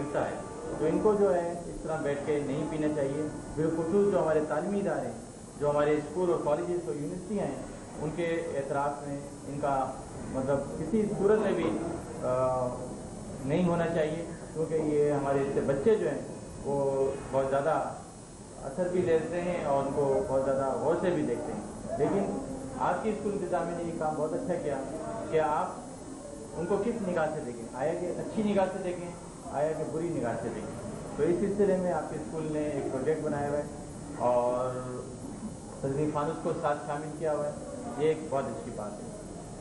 حصہ ہے. تو ان کو جو ہے اس طرح بیٹھ کے نہیں پینا چاہیے. بالخصوص جو ہمارے تعلیمی ادارے ہیں, جو ہمارے اسکول اور کالجز اور یونیورسٹیاں ہیں, ان کے اعتراف میں ان کا مطلب کسی صورت میں بھی نہیں ہونا چاہیے, کیونکہ یہ ہمارے اس سے بچے جو ہیں وہ بہت زیادہ اثر بھی لیتے ہیں اور ان کو بہت زیادہ غور سے بھی دیکھتے ہیں. لیکن آپ کی اسکول انتظامیہ نے یہ کام بہت اچھا کیا کہ آپ ان کو کس نگاہ سے دیکھیں, آیا کہ اچھی نگاہ سے دیکھیں, آیا کہ بری نگاہ سے دیکھیں. تو اس سلسلے میں آپ کے اسکول نے ایک پروجیکٹ بنایا ہوا ہے اور تدریس فانوس کو ساتھ شامل کیا ہوا ہے. یہ ایک بہت اچھی بات ہے.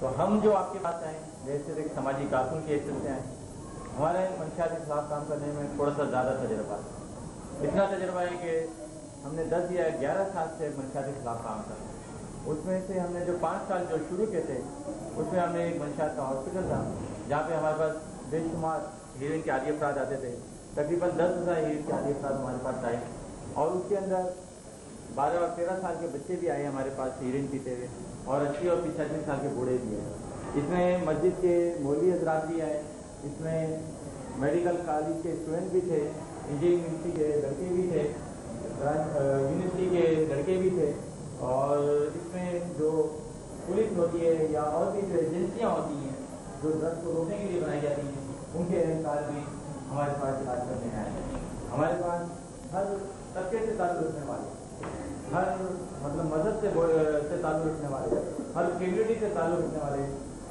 تو ہم جو آپ کے پاس آئیں جیسے ایک سماجی کارکن کی حیثیت سے آئیں, ہمارے منشیات کے خلاف کام کرنے میں تھوڑا سا زیادہ تجربہ ہے. اتنا تجربہ ہے کہ ہم نے 10 یا 11 سال سے منشیات کے خلاف کام کرا. اس میں سے ہم نے جو 5 سال جو شروع کیے تھے اس میں ہم نے ایک منشیات کا ہاسپٹل تھا جہاں پہ ہمارے پاس بے شمار ہیروئن کے عادی افراد آتے تھے. تقریباً 10,000 ہیروئن کے عادی افراد ہمارے پاس آئے اور اس کے اندر 12 اور 13 سال کے بچے بھی آئے ہمارے پاس ہیروئن پیتے ہوئے, اور 80 اور 85 سال کے بوڑھے بھی ہیں. اس میں مسجد کے مولوی حضرات بھی آئے, اس میں میڈیکل کالج کے اسٹوڈنٹ بھی تھے, انجینئرنگ کے لڑکے بھی تھے, یونیورسٹی کے لڑکے بھی تھے, اور اس میں جو پولیس ہوتی ہے یا اور بھی جو ایجنسیاں ہوتی ہیں جو ڈرگس کو روکنے کے لیے بنائی جاتی ہیں ان کے اہلکار بھی ہمارے پاس علاج کرنے آئے ہیں. ہمارے پاس ہر طبقے سے تعلق رکھنے والے, ہر مطلب مذہب سے تعلق رکھنے والے, ہر کمیونٹی سے تعلق رکھنے والے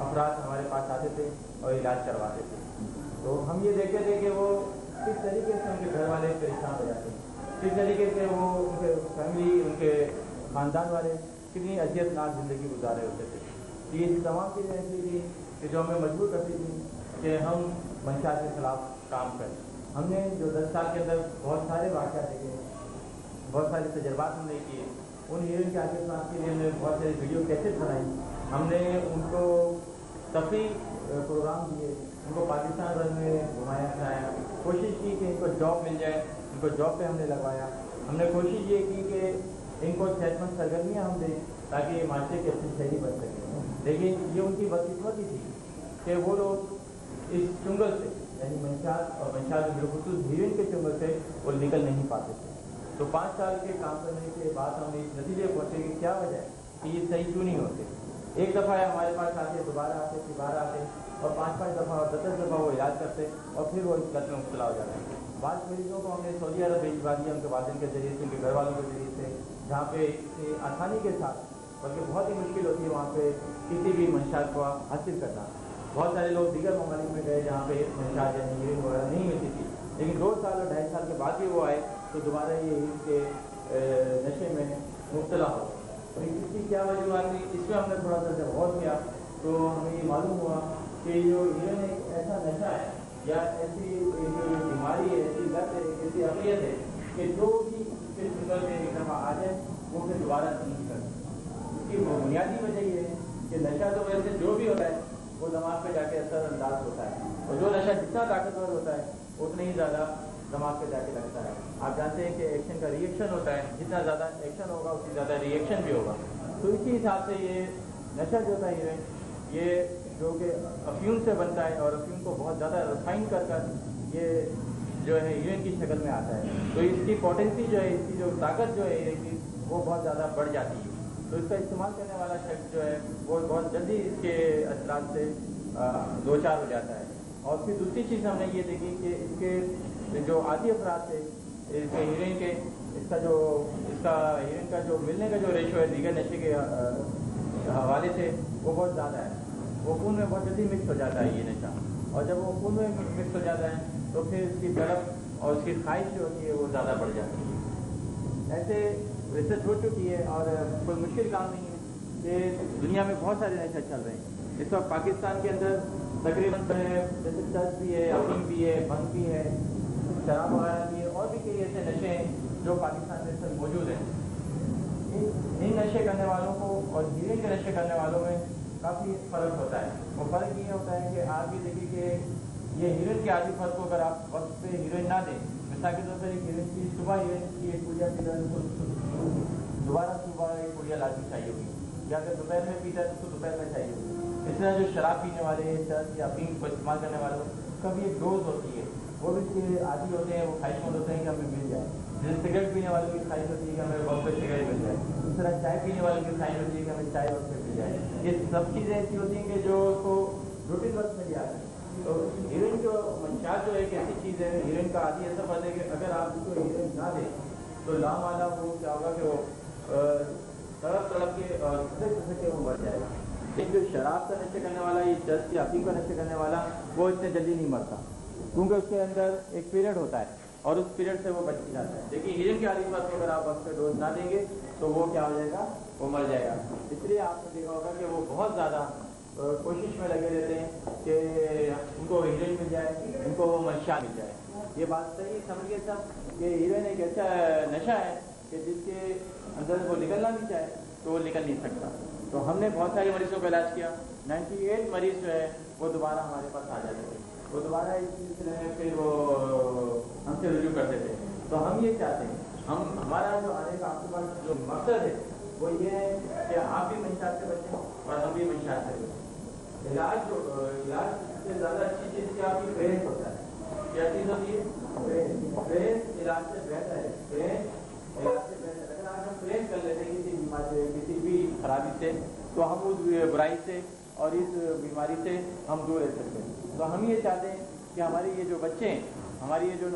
افراد ہمارے پاس آتے تھے اور علاج کرواتے تھے. تو ہم یہ دیکھتے تھے کہ وہ کس طریقے سے ان کے گھر والے پریشان ہو جاتے ہیں, کس طریقے سے وہ ان کے فیملی, ان کے خاندان والے کتنی اذیت ناک زندگی گزارے ہوتے تھے. یہ تمام چیزیں ایسی تھیں کہ جو ہمیں مجبور کرتی تھیں کہ ہم منشیات کے خلاف کام کریں. ہم نے جو 10 سال کے اندر بہت سارے واقعات دیکھے, بہت سارے تجربات ہم نے کیے. ان ہیروئن کے عادی افراد کے لیے ہم نے بہت ساری ویڈیو کیسٹ بنائی. ہم نے ان کو تفریح پروگرام دیے, ان کو پاکستان بھر میں گھمایا پھرایا, کوشش کی کہ ان کو جاب مل جائے, ان کو جاب پہ ہم نے لگوایا. ہم نے کوشش یہ کی کہ ان کو صحت مند سرگرمیاں ہم دیں تاکہ یہ معاشرے کی اچھی شہری بن سکے. لیکن یہ ان کی بدقسمتی تھی کہ وہ لوگ اس چنگل سے, یعنی منشیات اور منشیات بالخصوص ہیروئن کے چنگل سے وہ نکل نہیں پاتے تھے. تو 5 سال کے کام کرنے کے بعد ہم نے اس نتیجے پہنچے کہ کیا وجہ ہے کہ یہ صحیح کیوں نہیں ہوتے. ایک دفعہ ہمارے پاس آتے, دوبارہ آتے, تیسرا آتے, اور 5-5 دفعہ اور 10 دفعہ وہ علاج کرتے اور پھر وہ اس لت میں مبتلا ہو جاتے ہیں. بعض مریضوں کو ہم نے سعودی عرب بھیجوا دیا ان کے والدین کے ذریعے سے, ان کے گھر والوں کے ذریعے سے, جہاں پہ آسانی کے ساتھ, بلکہ بہت ہی مشکل ہوتی ہے وہاں پہ کسی بھی منشیات کو حاصل کرنا. بہت سارے لوگ دیگر ممالک میں گئے جہاں پہ منشیات یعنی ہیروئن وغیرہ نہیں ملتی تھی, لیکن 2 سال اور 2.5 سال کے بعد بھی وہ آئے تو دوبارہ یہ ہیروئن کے نشے میں مبتلا ہو. اس کی کیا وجوہات تھی, اس میں ہم نے تھوڑا سا جب غور کیا تو ہمیں یہ معلوم ہوا کہ جو ہیروئن ایک ایسا نشہ ہے یا ایسی بیماری ہے, ایسی لت ہے, ایسی اقلیت ہے کہ جو بھی اس چنگل میں ایک دفعہ آ جائے وہ پھر دوبارہ نہیں کرتا. اس کی بنیادی وجہ یہ ہے کہ نشہ تو ویسے جو بھی ہوتا ہے وہ دماغ پہ جا کے اثر انداز ہوتا ہے, اور جو نشہ جتنا طاقتور ہوتا ہے اتنا ہی زیادہ دماغ پہ جا کے لگتا ہے. آپ جانتے ہیں کہ ایکشن کا ری ایکشن ہوتا ہے, جتنا زیادہ ایکشن ہوگا اتنی زیادہ ری ایکشن بھی ہوگا. تو اسی حساب سے یہ نشہ جو ہوتا ہے یہ جو کہ افیون سے بنتا ہے, اور افیون کو بہت زیادہ ریفائن کر یہ جو ہے ہیروئن کی شکل میں آتا ہے. تو اس کی پوٹینسی جو ہے, اس کی جو طاقت جو ہے کی وہ بہت زیادہ بڑھ جاتی ہے. تو اس کا استعمال کرنے والا شخص جو ہے وہ بہت جلدی اس کے اثرات سے دوچار ہو جاتا ہے. اور پھر دوسری چیز ہم نے یہ دیکھی کہ اس کے جو عادی افراد تھے اس کے ہیروئن کے, اس کا ہیروئن کا جو ملنے کا جو ریشو ہے دیگر نشے کے حوالے سے وہ بہت زیادہ ہے. وہ خون میں بہت جلدی مکس ہو جاتا ہے یہ نشہ, اور جب وہ خون میں مکس ہو جاتا ہے تو پھر اس کی طلب اور اس کی خواہش جو ہوتی ہے وہ زیادہ بڑھ جاتی ہے. ایسے ریسرچ ہو چکی ہے اور کوئی مشکل کام نہیں ہے کہ دنیا میں بہت سارے نشے چل رہے ہیں. اس وقت پاکستان کے اندر تقریباً جیسے چرس بھی ہے, افیم بھی ہے, بھنگ بھی ہے, شراب وغیرہ بھی ہے, اور بھی کئی ایسے نشے ہیں جو پاکستان میں سب موجود ہیں. ان نشے کرنے والوں کو اور ہیروئن کے نشے کرنے والوں میں کافی فرق ہوتا ہے. وہ فرق یہ ہوتا ہے کہ آپ یہ دیکھیے کہ یہ ہیروئن کے عادی فرد کو اگر آپ وقت پہ ہیروئن نہ دیں, مثال کے طور پر ایک ہیروئن کی صبح ہیروئن کی ایک پڑیا پیتا ہے, دوبارہ صبح ایک پڑیا لازمی چاہیے ہوگی, یا اگر دوپہر میں پیتا ہے تو دوپہر میں چاہیے ہوگی. اس طرح جو شراب پینے والے, چرس یا افیم کو استعمال کرنے والوں کا بھی ایک ڈوز ہوتی ہے वो भी इसके आदि होते हैं, वो ख्वाहिशमंद होते हैं कि हमें मिल जाए। जैसे सिगरेट पीने वालों की ख्वाहिश होती है कि हमें वक्त पे सिगरेट मिल जाए, इस तरह चाय पीने वालों की ख्वाहिश होती है कि हमें चाय वक्त पे मिल जाए। ये सब चीज़ें ऐसी होती हैं कि जो उसको रूटीन वक्त मिल जाती है। तो हीरोइन जो मंशात जो एक ऐसी चीज़ है, हीरोइन का आदि ऐसा बात है कि अगर आप उसको हीरोइन ना दें तो लाम वाला वो क्या होगा कि वो तड़प के और खसक के वो मर जाएगा। लेकिन जो शराब का नशे करने वाला, ये जस्ट की अफीम का नशे करने वाला, वो इतने जल्दी नहीं मरता, क्योंकि उसके अंदर एक पीरियड होता है और उस पीरियड से वो बच जाता है। लेकिन हीरोइन के आदि बात को अगर आप वक्त पे डोज ना देंगे तो वो क्या हो जाएगा, वो मर जाएगा। इसलिए आपने देखा होगा कि वो बहुत ज़्यादा कोशिश में लगे रहते हैं कि उनको हीरोइन मिल जाए, उनको वो मंशा मिल जाए। ये बात सही समझिए सब कि हीरोइन एक ऐसा नशा है कि जिसके अंदर वो निकलना भी चाहे तो वो निकल नहीं सकता। तो हमने बहुत सारे मरीजों का इलाज किया, 98 मरीज़ जो है वो दोबारा हमारे पास आ जाते थे, वो दोबारा इस सिलसिले में फिर वो हमसे रुजू करते थे। तो हम ये चाहते हैं, हमारा जो आने का आपके पास जो मकसद है वो ये है कि आप भी मंशात से बचें और हम भी मंशात से बचें। इलाज से ज़्यादा अच्छी चीज़ क्या आपकी प्रेस होता है, क्या चीज़ होती है, प्रेस इलाज से बेहतर है, प्रेस इलाज से बेहतर। अगर आज हम प्रेस कर लेते हैं किसी बीमारी से, किसी भी खराबी से, तो हम उस बुराई से और इस बीमारी से हम दूर रह सकते हैं। तो हम ये चाहते हैं कि हमारे ये जो बच्चे हैं, हमारी ये जो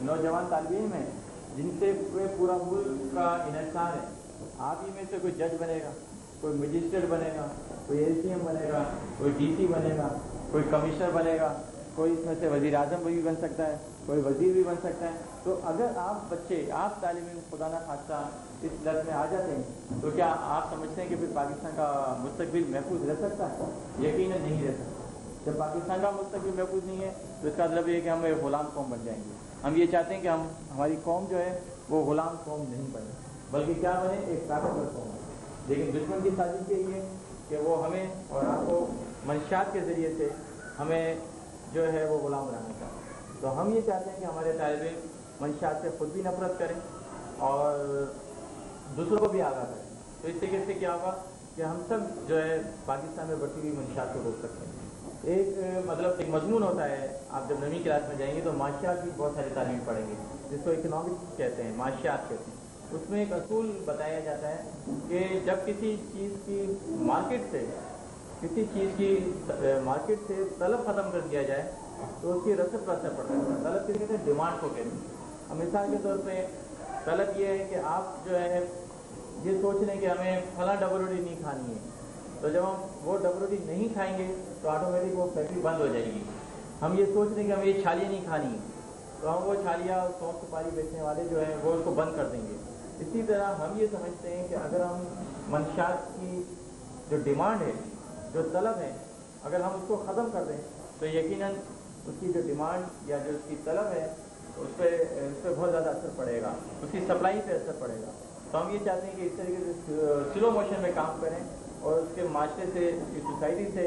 नौजवान तालिब इल्म हैं, जिनसे पूरा मुल्क का इन्हिसार है, आप ही में से कोई जज बनेगा, कोई मजिस्ट्रेट बनेगा, कोई LCM बनेगा, कोई DC बनेगा, कोई कमिश्नर बनेगा, कोई इसमें से वज़ीर आज़म भी बन सकता है, कोई वज़ीर भी बन सकता है। तो अगर आप बच्चे, आप तालिब इल्म खुदा न खास्ता इस लत में आ जाते हैं तो क्या आप समझते हैं कि फिर पाकिस्तान का मुस्तकबिल महफूज रह सकता है? यकीनन नहीं रह सकता। जब पाकिस्तान का मुस्तकबिल महफूज नहीं है तो इसका मतलब ये है कि हम एक ग़ुलाम कौम बन जाएंगे। हम ये चाहते हैं कि हमारी कौम जो है वो ग़ुलाम कौम नहीं बने, बल्कि क्या बने, एक ताकतवर कौम बने। लेकिन दुश्मन की साजिश यही है कि वो हमें और आपको मंशात के ज़रिए से हमें जो है वो ग़ुलाम बनाना चाहते हैं। तो हम ये चाहते हैं कि हमारे तालिब इल्म मंशात से ख़ुद भी नफरत करें और दूसरों को भी आगाह करें। तो इस तरीके से क्या होगा कि हम सब जो है पाकिस्तान में बढ़ती हुई मंशात को रोक सकते हैं। एक मजमून होता है, आप जब 9वीं क्लास में जाएंगे तो माशियात की बहुत सारी तालीम पढ़ेंगे, जिसको इकनॉमिक्स कहते हैं, माशियात कहते हैं। उसमें एक असूल बताया जाता है कि जब किसी चीज़ की मार्केट से तलब ख़त्म कर दिया जाए तो उसकी रसद पर असर पड़ता है। तलब किसी कहते हैं, डिमांड को कहते हैं। अब मिसाल के तौर पे तलब ये है कि आप जो है ये सोच लें कि हमें फला डबल रोटी नहीं खानी है, तो जब हम वो डबल रोटी नहीं खाएंगे तो ऑटोमेटिक वो फैक्ट्री बंद हो जाएगी। हम ये सोच लें कि हमें ये छालियाँ नहीं खानी है, तो हम वो छालियाँ सौंफ सुपारी बेचने वाले जो हैं वो उसको बंद कर देंगे। इसी तरह हम ये समझते हैं कि अगर हम मंशात की जो डिमांड है, जो तलब है, अगर हम उसको ख़त्म कर दें तो यकीनन उसकी जो डिमांड या जो उसकी तलब है उस पर बहुत ज़्यादा असर पड़ेगा, उसकी सप्लाई पे असर पड़ेगा। तो हम ये चाहते हैं कि इस तरीके से स्लो मोशन में काम करें और उसके माशरे से, उसकी सोसाइटी से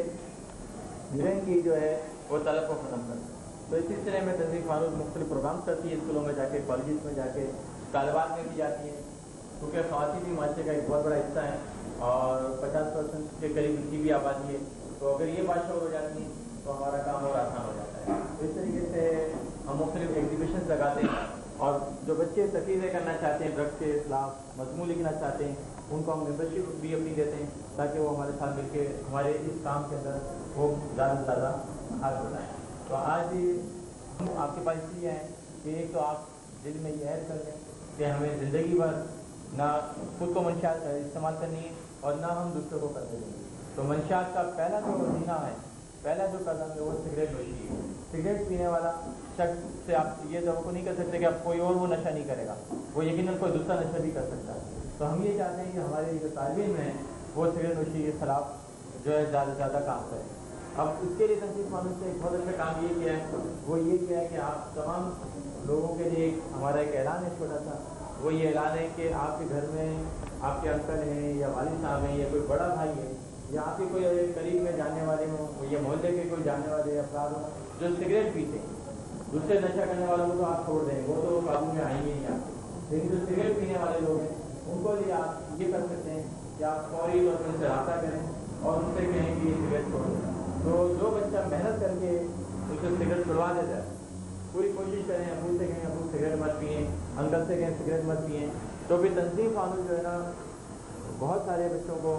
हीरोइन की जो है वो तलब को ख़त्म करें। तो इस सिलसिले में तंजीम फारूक मुख्तलिफ प्रोग्राम करती है, स्कूलों में जाके, कॉलेज में जाके, तालिबात में भी जाती है, क्योंकि ख़वातीन भी माशरे का एक बहुत बड़ा हिस्सा है और 50% के करीब इनकी भी आबादी है। तो अगर ये बात हो जाती है तो हमारा काम और आसान हो जाता है। तो इस तरीके से हम मुख्तलिफ एग्जीबिशन लगाते हैं और जो बच्चे तकरीरें करना चाहते हैं, ड्रग्स के खिलाफ मजमून लिखना चाहते हैं, उनको हम मेम्बरशिप भी अपनी देते हैं ताकि वो हमारे साथ मिलकर हमारे इस काम के अंदर वो ज़्यादा से ज़्यादा हाथ बढ़ाएँ। तो आज हम आपके पास इसलिए हैं कि एक तो आप दिल में ये ऐड कर लें कि हमें ज़िंदगी भर ना खुद को मंशात इस्तेमाल करनी है और ना हम दूसरों को करते देंगे। तो मंशात का पहला जो जीना है, पहला जो कदम है वो सिगरेट नोशी है। सिगरेट पीने वाला शख्स से आप ये तो नहीं कर सकते कि आप कोई और वो नशा नहीं करेगा, वो यकीनन कोई दूसरा नशा भी कर सकता है। तो हम ये चाहते हैं कि हमारे जो तालिब इल्म हैं वो सिगरेट नोशी के खिलाफ जो है ज़्यादा से ज़्यादा काम करें। अब इसके लिए तंजीम फारूक ने एक बहुत अच्छा काम ये किया है, वो ये किया है कि आप तमाम लोगों के लिए हमारा एक ऐलान है छोटा सा। वो ये ऐलान है कि आपके घर में आपके अंकल हैं या वालिद साहब हैं या कोई बड़ा भाई है या आपके कोई करीब में जानने वाले हों या मोहल्ले के कोई जानने वाले अफराद हों जो सिगरेट पीते हैं, दूसरे नशा करने वालों को तो आप छोड़ दें, वो तो काबू में आएंगे नहीं आपके, लेकिन जो सिगरेट पीने वाले लोग हैं उनको लिए आप ये कर सकते हैं कि आप फौरी तौर पर उनसे रब्ता करें और उनसे कहें कि ये सिगरेट छोड़ दें। तो जो बच्चा मेहनत करके उससे सिगरेट छुड़वा देता है। पूरी कोशिश करें, अबू से कहें अबू सिगरेट मत पिए, अंकल से कहें सिगरेट मत पिए, तो भी तंजीम फानूस जो है ना बहुत सारे बच्चों को,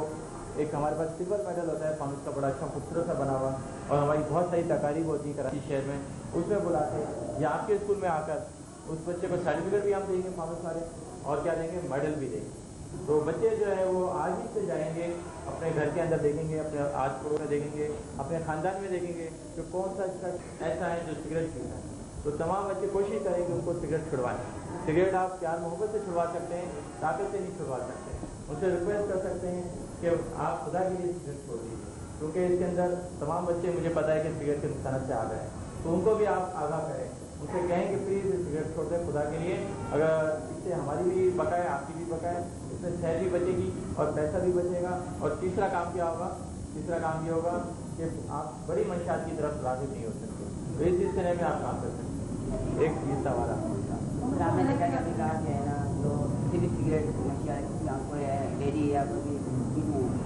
एक हमारे पास सिल्वर मेडल होता है फानूस का, बड़ा अच्छा खूबसूरत सा बना हुआ, और हमारी बहुत सारी तकारीब होती है कराची शहर में, उसमें बुलाते हैं या आपके स्कूल में आकर उस बच्चे को सर्टिफिकेट भी हम देंगे फानूस वाले, और क्या देंगे, मेडल भी देंगे। तो बच्चे जो है वो आज ही से जाएंगे, अपने घर के अंदर देखेंगे, अपने आस पड़ोस में देखेंगे, अपने ख़ानदान में देखेंगे कि कौन सा ऐसा है जो सिगरेट पीता है। तो तमाम बच्चे कोशिश करेंगे उनको सिगरेट छुड़वाएं। सिगरेट आप प्यार मोहब्बत से छुड़वा सकते हैं, ताकत से नहीं छुड़वा सकते। उनसे रिक्वेस्ट कर सकते हैं कि आप खुदा के लिए सिगरेट छोड़ दीजिए, क्योंकि इसके अंदर तमाम बच्चे, मुझे पता है कि सिगरेट के नुकसान से आ गए, तो उनको भी आप आगाह करें, उनसे कहें कि प्लीज़ सिगरेट छोड़ दें खुदा के लिए। अगर इससे हमारी भी बका है, आपकी भी बका है, इसमें शहर भी बचेगी और पैसा भी बचेगा। और तीसरा काम क्या होगा, तीसरा काम ये होगा कि आप बड़ी मंशात की तरफ राग़िब नहीं हो सकते, तो इस सिलसिले में आप काम कर सकते हैं। एक ये सवाल आपने देखा कि अभी कहा है ना, तो किसी भी सिगरेट नशा आपको डेरी या कोई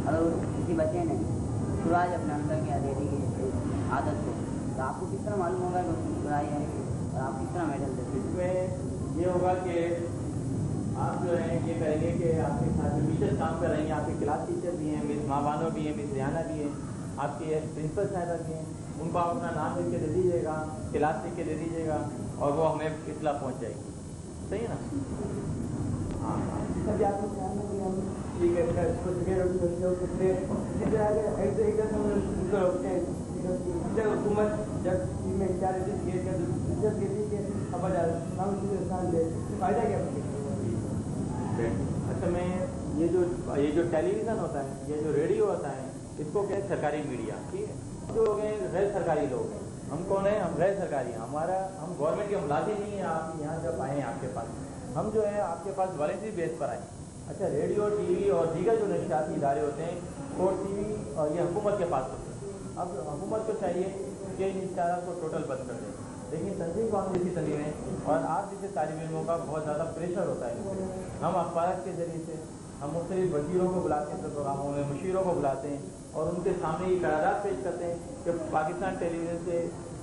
अगर किसी बच्चे ने छुड़ा अपने अंदर की डेरी की आदत को, तो आपको किस तरह मालूम होगा कि उसकी छुड़ाई है और आप किस तरह मेडल देते? इसमें ये होगा कि आप जो है ये करेंगे कि आपके साथ जो टीचर काम कर रही हैं, आपके क्लास टीचर भी हैं, मिस माबानो भी हैं, मिस रियाना भी हैं, आपके प्रिंसिपल साहिबा भी हैं, उनको आप अपना नाम लिख के दे दीजिएगा, क्लास लिख के दे दीजिएगा, और वो हमें इतला पहुँच जाएगी। सही है ना? हाँ ठीक है, इसको हुकूमत जब में क्या फायदा क्या? अच्छा, मैं ये जो टेलीविज़न होता है, ये जो रेडियो होता है, इसको क्या है, सरकारी मीडिया, ठीक है। जो लोग हैं गैर सरकारी लोग हैं, हम कौन हैं, हम गैर सरकारी हैं, हम गवर्नमेंट के मुलाजिम नहीं हैं। आप यहाँ जब आए हैं आपके पास, हम जो है आपके पास वॉलंटरी बेस पर आए। अच्छा, रेडियो, टीवी और दीगर जो नशियाती इदारे होते हैं, वो टीवी और ये हुकूमत के पास होते हैं। अब हुकूमत को चाहिए कि इन इश्तारात को टोटल बंद कर दें, लेकिन तंजीम कौन जैसी तंजीमें और आप जैसे तालिब इल्मों का बहुत ज़्यादा प्रेशर होता है। हम अखबार के ज़रिए से हम मुख्तलिफ वज़ीरों को बुलाते हैं, प्रोग्रामों में मुशीरों को बुलाते हैं और उनके सामने ये करारात पेश करते हैं कि पाकिस्तान टेलीविज़न से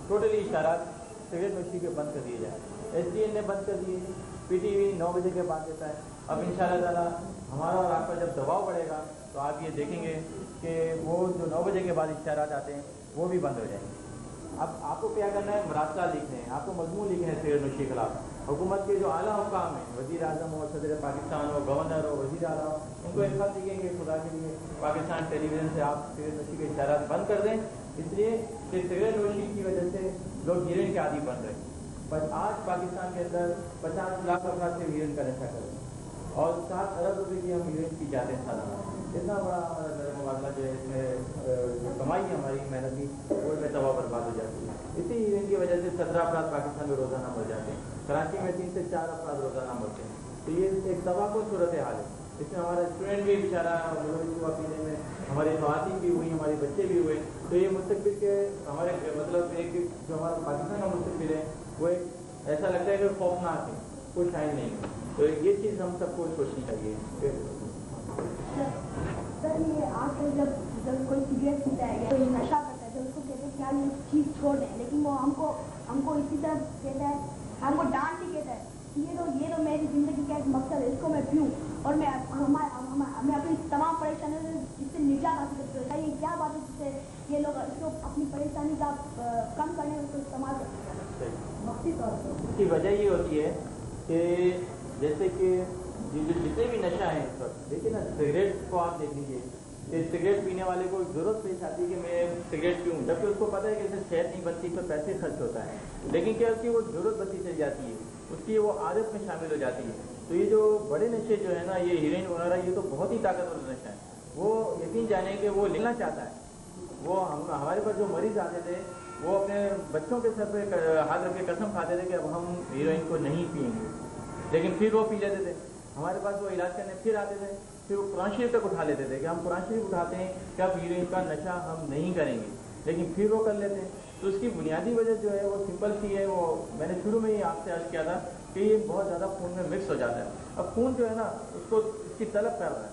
टोटली इशारात सिगरेट नोशी के बंद कर दिए जाए। STN ने बंद कर दिए, PTV 9 बजे के बाद देता है। अब इंशाअल्लाह ताला हमारा और आपका जब दबाव बढ़ेगा तो आप ये देखेंगे कि वो जो 9 बजे के बाद इशारात आते हैं वो भी बंद हो जाएंगे। अब आपको क्या करना है, मरासला लिखने हैं, आपको मजमून लिखने हैं सिगरेट नोशी के खिलाफ। हुकूमत के जो आला हुकाम हैं, वज़ीर आज़म हो, सदर पाकिस्तान हो, गवर्नर हो, वज़ीर आला हो, उनको एक खत लिखेंगे खुदा के लिए, पाकिस्तान टेलीविज़न से आप सिगरेट नोशी के इशारात बंद कर दें, इसलिए कि सिगरेट नोशी की वजह से लोग हीरोइन के आदी बन रहे हैं। पर आज पाकिस्तान के अंदर 50 लाख अफराद से हीरोइन का नशा कर रहे हैं और 7 अरब रुपये की हम हीरोइन की जाते हैं सालाना। इतना बड़ा हमारा मुकाबला जो है, इसमें जो कमाई है हमारी मेहनत की, वो इसमें तबाह बर्बाद हो जाती है। इसी हीरोइन की वजह से 17 अफराद पाकिस्तान में रोज़ाना मर जाते हैं, कराची में 3 से 4 अफराद रोज़ाना मरते हैं। तो ये एक तबाहकुन सूरत हाल है। इसमें हमारा स्टूडेंट भी बेचारा हुआ पीने में, हमारी ख़वातीन भी हुई, हमारे बच्चे भी हुए। तो ये मुस्तक़बिल के हमारे मतलब एक जो हमारा पाकिस्तान का मुस्तक़बिल है वो एक ऐसा लगता है कि खौफनाक है, कोई शाइन नहीं है। तो ये चीज़ हम सबको सोचनी चाहिए। सर, ये आजकल जब कोई सिगरेट पीता है या कोई नशा करता है तो उसको कहते हैं कि यार ये चीज़ छोड़ दें, लेकिन वो हमको इसी तरह कहता है, हमको डांट ही कहता है कि ये तो मेरी ज़िंदगी का एक मकसद है, इसको मैं पीऊँ और मैं अपनी तमाम परेशानियों से इससे निजात हासिल कर सकता है। ये क्या बात है जिससे ये लोग इसको अपनी परेशानी का कम करने में इस्तेमाल करते हैं? इसकी वजह ये होती है कि जैसे कि जितने भी नशा है इस वक्त, देखिए ना, सिगरेट को आप देख लीजिए कि सिगरेट पीने वाले को ज़रूरत पेश आती है कि मैं सिगरेट पीऊँ, जबकि उसको पता है कि इससे सेहत नहीं बनती, पर पैसे खर्च होता है, लेकिन क्या उसकी वो ज़रूरत बनती चली जाती है, उसकी वो आदत में शामिल हो जाती है। तो ये जो बड़े नशे जो है ना, ये हीरोइन वगैरह, ये तो बहुत ही ताकतवर नशा है। वो यकीन जाने कि वो लेना चाहता है। वो हमारे पास जो मरीज़ आते थे वो अपने बच्चों के सर पे हाथ रख के कसम खाते थे कि अब हम हीरोइन को नहीं पिएंगे, लेकिन फिर वो पी लेते थे। हमारे पास वो इलाज करने फिर आते थे, फिर वो कुरान शरीफ तक उठा लेते थे कि हम कुरान शरीफ उठाते हैं कि अब हीरोइन का नशा हम नहीं करेंगे, लेकिन फिर वो कर लेते हैं। तो उसकी बुनियादी वजह जो है वो सिंपल सी है। वो मैंने शुरू में ही आपसे अर्ज किया था कि ये बहुत ज़्यादा खून में मिक्स हो जाता है। अब खून जो है ना, उसको इसकी तलब कर रहा है,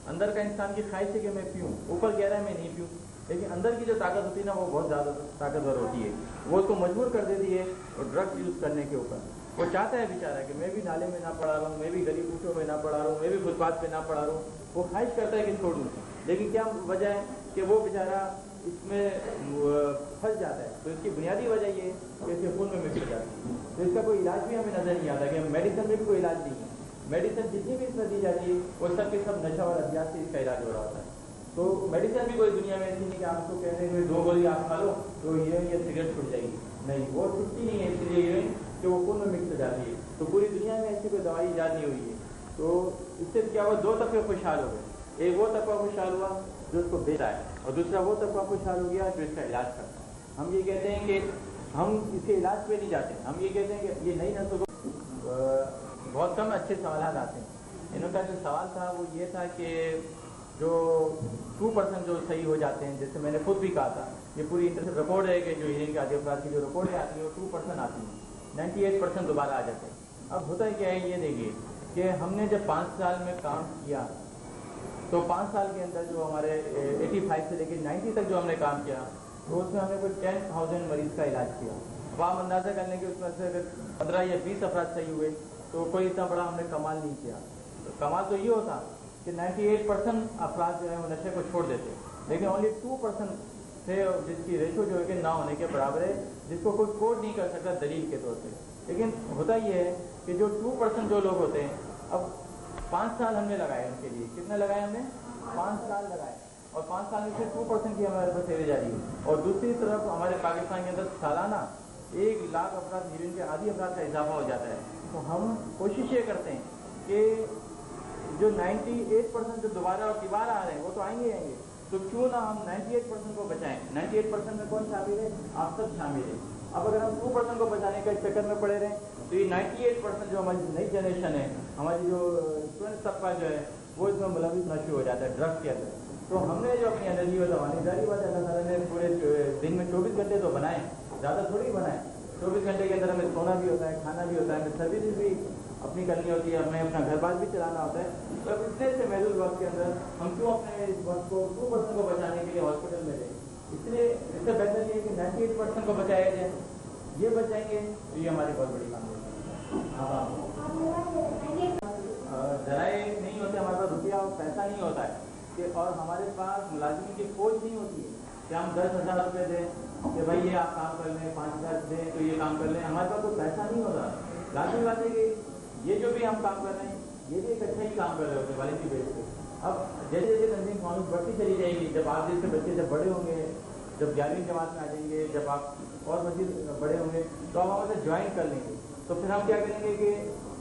अंदर का इंसान की ख्वाहिश है कि मैं पीऊँ, ऊपर कह रहा है मैं नहीं पीऊँ। لیکن اندر کی جو طاقت ہوتی ہے نا وہ بہت زیادہ طاقتور ہوتی ہے، وہ اس کو مجبور کر دیتی ہے ڈرگس یوز کرنے کے اوپر۔ وہ چاہتا ہے بیچارہ کہ میں بھی نالے میں نہ پڑا رہا ہوں، میں بھی گلی کوچوں میں نہ پڑا رہا ہوں، میں بھی فٹ پاتھ پہ نہ پڑا رہا ہوں، وہ خواہش کرتا ہے کہ چھوڑوں، لیکن کیا وجہ ہے کہ وہ بیچارہ اس میں پھنس جاتا ہے۔ تو اس کی بنیادی وجہ یہ ہے کہ اس کے خون میں مکس ہو جاتی ہے، تو اس کا کوئی علاج بھی ہمیں نظر نہیں آتا کہ میڈیسن میں بھی کوئی علاج نہیں ہے۔ میڈیسن جتنی بھی اس میں دی جاتی ہے وہ سب کے سب نشہ اور ادویات سے اس کا علاج ہو رہا ہوتا ہے۔ تو میڈیسن بھی کوئی دنیا میں ایسی نہیں کہ آپ کو کہتے ہیں کہ 2 گولی آپ کھا لو تو یہ سگریٹ چھوٹ جائے گی، نہیں، وہ چھوٹتی نہیں ہے، اس لیے یہ کہ وہ خون میں مکس ہو جاتی ہے۔ تو پوری دنیا میں ایسی کوئی دوائی ایجاد نہیں ہوئی ہے۔ تو اس سے کیا ہوا، 2 طبقے خوشحال ہو گئے، ایک وہ طبقہ خوشحال ہوا جو اس کو بیچا ہے، اور دوسرا وہ طبقہ خوشحال ہو گیا جو اس کا علاج کرتا ہے۔ ہم یہ کہتے ہیں کہ ہم اس کے علاج پہ نہیں جاتے، ہم یہ کہتے ہیں کہ یہ نئی نسل کو بہت کم اچھے سوالات آتے ہیں۔ انہوں کا جو سوال تھا وہ یہ تھا کہ جو 2% جو صحیح ہو جاتے ہیں، جیسے میں نے خود بھی کہا تھا، یہ پوری انٹرنیٹ رپورٹ ہے کہ جو ہیرنگ کے عادی افراد کی جو رپورٹیں آتی ہیں وہ 2% آتی ہیں، 98% دوبارہ آ جاتے ہیں۔ اب ہوتا ہے کیا ہے، یہ دیکھیے کہ ہم نے جب 5 سال میں کام کیا تو 5 سال کے اندر جو ہمارے 85 سے لے کے 90 تک جو ہم نے کام کیا تو اس میں ہم نے کوئی 10,000 مریض کا علاج کیا۔ اب آپ اندازہ کر لیں کہ اس میں سے اگر 15 یا 20 افراد صحیح ہوئے تو کوئی اتنا بڑا ہم نے کمال نہیں کیا۔ تو کمال تو یہ ہوتا کہ 98% افراد جو ہے وہ نشے کو چھوڑ دیتے، لیکن اونلی 2% تھے جس کی ریشو جو ہے کہ نہ ہونے کے برابر ہے، جس کو کوئی کوڈ نہیں کر سکتا دلیل کے طور پہ۔ لیکن ہوتا یہ ہے کہ جو 2% جو لوگ ہوتے ہیں، اب 5 سال ہم نے لگائے ان کے لیے، کتنے لگائے ہم نے؟ 5 سال لگائے، اور 5 سال میں سے 2% کی ہمارے پاس ایوریج آ رہی ہے۔ اور دوسری طرف ہمارے پاکستان کے اندر سالانہ 1 لاکھ افراد ہیروئن کے عادی افراد کا اضافہ ہو جاتا ہے۔ تو ہم کوشش یہ کرتے ہیں کہ جو 98% جو دوبارہ اور تیبار آ رہے ہیں وہ تو آئیں گے، تو کیوں نہ ہم 98% کو بچائیں۔ 98% میں کون شامل ہے؟ آپ سب شامل ہیں۔ اب اگر ہم 2% کو بچانے کے چکر میں پڑے رہیں تو یہ 98% جو ہماری نئی جنریشن ہے، ہماری جو اسٹوڈنٹ طبقہ جو ہے وہ اس میں ملوث نہ شروع ہو جاتا ہے ڈرگس کے اندر۔ تو ہم نے جو اپنی انرجی اور توانائی، ظاہری بات ہے اللہ تعالیٰ نے پورے دن میں 24 گھنٹے تو بنائے، زیادہ تھوڑی بنائے۔ 24 گھنٹے کے اندر ہمیں سونا بھی ہوتا ہے، کھانا بھی ہوتا ہے، ہمیں سروسز بھی اپنی کرنی ہوتی ہے، ہمیں اپنا گھر بار بھی چلانا ہوتا ہے۔ تو اب اتنے سے محدود وقت کے اندر ہم کیوں اپنے اس وقت کو 2% کو بچانے کے لیے ہاسپٹل میں جائیں؟ اس لیے اس سے بہتر یہ ہے کہ 98% کو بچایا جائے۔ یہ بچائیں گے تو یہ ہماری بہت بڑی کامیابی ہے۔ ذرائع نہیں ہوتے، ہمارے پاس روپیہ اور پیسہ نہیں ہوتا ہے کہ، اور ہمارے پاس ملازمین کی فوج نہیں ہوتی ہے کہ ہم 10,000 روپے دیں کہ بھائی یہ آپ کام کر لیں، 5,000 دیں تو یہ کام کر لیں۔ ہمارے پاس تو پیسہ نہیں ہوتا۔ لازمی بات ہے کہ یہ جو بھی ہم کام کر رہے ہیں یہ بھی ایک اچھا ہی کام کر رہے ہوتے والدی بیس پہ۔ اب جیسے جیسے تنظیم قانون بڑھتی چلی جائے گی، جب آپ جیسے بچے جب بڑے ہوں گے، جب 11ویں جماعت میں آ جائیں گے، جب آپ اور مزید بڑے ہوں گے تو ہم ہمارے جوائن کر لیں گے، تو پھر ہم کیا کریں گے کہ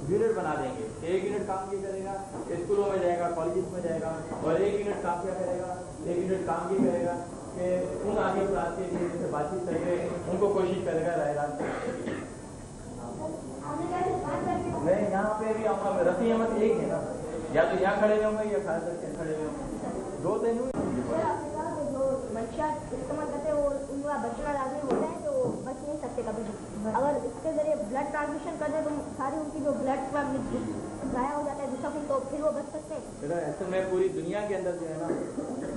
یونٹ بنا دیں گے۔ 1 یونٹ کام یہ کرے گا، اسکولوں میں جائے گا، کالجز میں جائے گا، اور 1 یونٹ کام کیا کرے گا، 1 یونٹ کام یہ کرے گا کہ ان آگے افراد کے لیے جیسے بات چیت کر کے ان کو کوشش کرے گا رائے راست۔ میں یہاں پہ بھی آؤں گا، رفیع احمد ایک ہے نا، یا تو یہاں کھڑے ہوں گے یا خالد کر کے کھڑے ہوں، 2 دن ہوئے۔ جو منشیات استعمال کرتے ہیں وہ ان کا بچنا لازمی ہوتا ہے، تو بچ نہیں سکتے کبھی۔ اگر اس کے ذریعے بلڈ ٹرانسمیشن کر دیں تو ساری ان کی جو بلڈ کا ضائع ہو جاتا ہے دوسرا خون، تو پھر وہ بچ سکتے ہیں۔ اصل میں پوری دنیا کے اندر جو ہے نا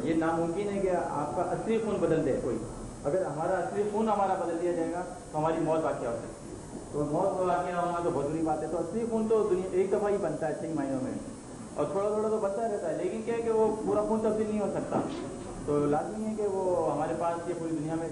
یہ ناممکن ہے کہ آپ کا اصلی خون بدل دے کوئی۔ اگر ہمارا اصلی خون ہمارا بدل دیا جائے گا تو ہماری موت واقع ہو سکتی ہے، تو موت کو واقع ہونا تو بہت بڑی بات ہے۔ تو اصلی خون تو دنیا ایک دفعہ ہی بنتا ہے 6 مہینوں میں، اور تھوڑا تھوڑا تو بنتا رہتا ہے، لیکن کیا ہے کہ وہ پورا خون تبدیل نہیں ہو سکتا۔ تو لازمی ہے کہ وہ ہمارے پاس یہ پوری دنیا میں